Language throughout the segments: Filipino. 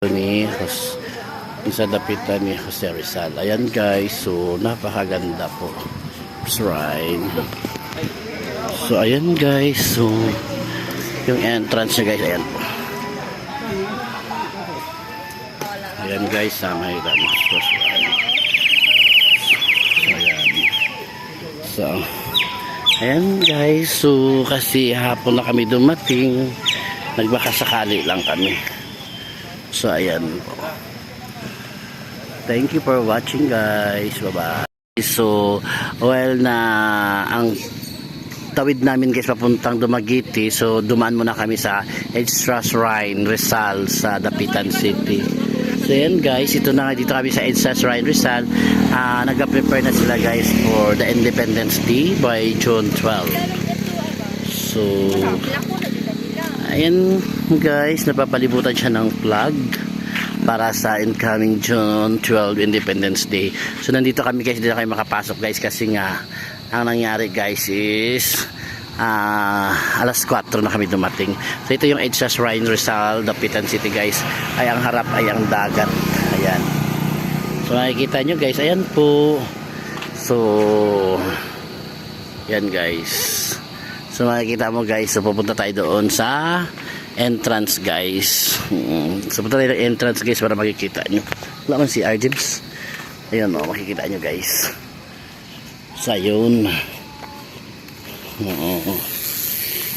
Ni sa dapitan ni Jose Rizal. Ayan guys, so napakaganda po shrine. So ayan guys, so yung entrance niya guys, ayan po. Ayan guys, may Ramos shrine. So ayan. So ayan guys, so kasi hapon na kami dumating, nagbakasakali lang kami. So ayan po. Thank you for watching guys. Bye-bye. So well na ang tawid namin guys papuntang Dumaguete. So dumaan muna kami sa Extra Shrine Rizal sa Dapitan City. So ayan guys, ito na nga dito kami sa Extra Shrine Rizal. Nag-prepare na sila guys for the Independence Day by June 12. So ayan guys, napapalibutan siya ng flag para sa incoming June 12 Independence Day. So nandito kami guys, hindi na kami makapasok guys kasi nga ang nangyari guys is alas 4 na kami dumating. So ito yung Extra Shrine Rizal, Dapitan City guys. Ay ang harap ay ang dagat. Ayan. So makikita nyo guys, ayan po. So yan guys. So makikita mo guys, so pupunta tayo doon sa entrance guys. So pupunta tayo sa entrance guys para makikita nyo. Wala man si Arjims. Ayun o, makikita nyo guys. So yun.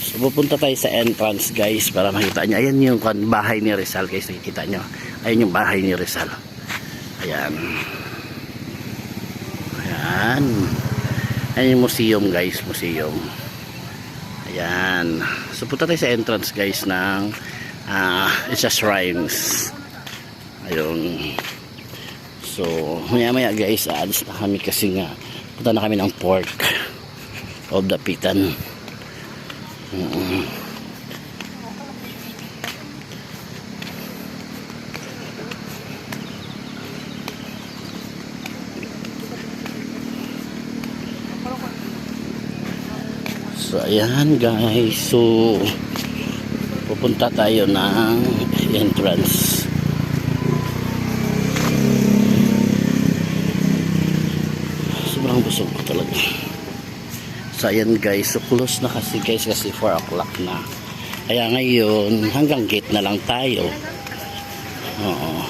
So pupunta tayo sa entrance guys para makita nyo. Ayan yung bahay ni Rizal guys, nakikita nyo. Ayan yung bahay ni Rizal. Ayan. Ayan. Ayan yung museum guys, museum. Ayan. So punta tayo sa entrance guys ng Extra Shrines. Ayun. So maya guys, aalis na kami kasi nga punta na kami ng Port of Dapitan. So ayan guys, so pupunta tayo ng entrance. Sobrang busog ko talaga. So ayan guys, so close na kasi guys, kasi 4 o'clock na. Kaya ngayon hanggang gate na lang tayo. Oo.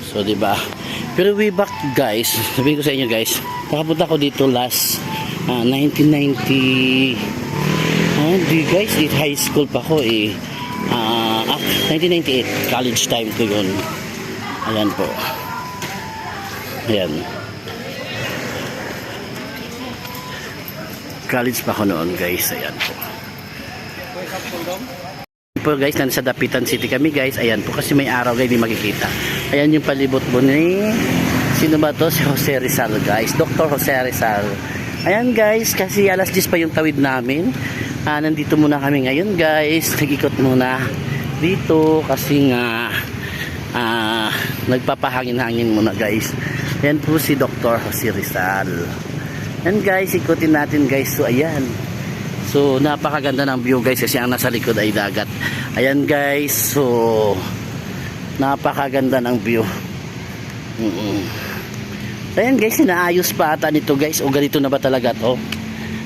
So diba, pero way back guys, sabihin ko sa inyo guys, nakapunta ko dito last 1990. Di guys, high school pa ko 1998, college time ko yun. Ayan po. Ayan. College pa ko noon guys. Ayan po. Po guys, nasa Dapitan City kami guys. Ayan po, kasi may araw guys, di makikita. Ayan yung palibot mo ni sino ba to? Si Jose Rizal guys, Dr. Jose Rizal. Ayan guys, kasi alas 10 pa yung tawid namin. Nandito muna kami ngayon guys. Nag-ikot muna dito kasi nga nagpapahangin-hangin muna guys. Ayan po si Dr. Jose Rizal. Ayan guys, ikutin natin guys. So ayan. So napakaganda ng view guys kasi ang nasa likod ay dagat. Ayan guys, so napakaganda ng view. Ayan guys, inaayos pa ata nito guys, o ganito na ba talaga to?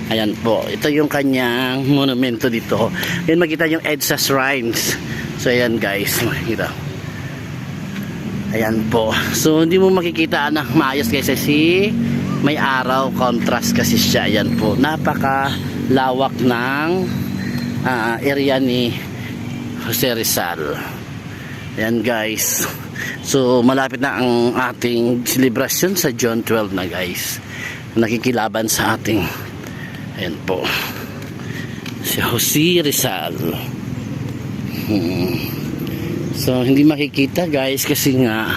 Ayan po, ito yung kanyang monumento dito. Ayan, makita yung Extra Shrines. So ayan guys, makikita. Ayan po, so hindi mo makikita na maayos guys kasi may araw, contrast kasi siya. Ayan po, napaka lawak ng area ni Jose Rizal. Ayan guys, so malapit na ang ating celebration sa June 12 na guys. Nakikilaban sa ating, ayan po, si Jose Rizal. So hindi makikita guys kasi nga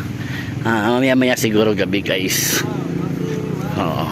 mamaya maya siguro gabi guys. Oo.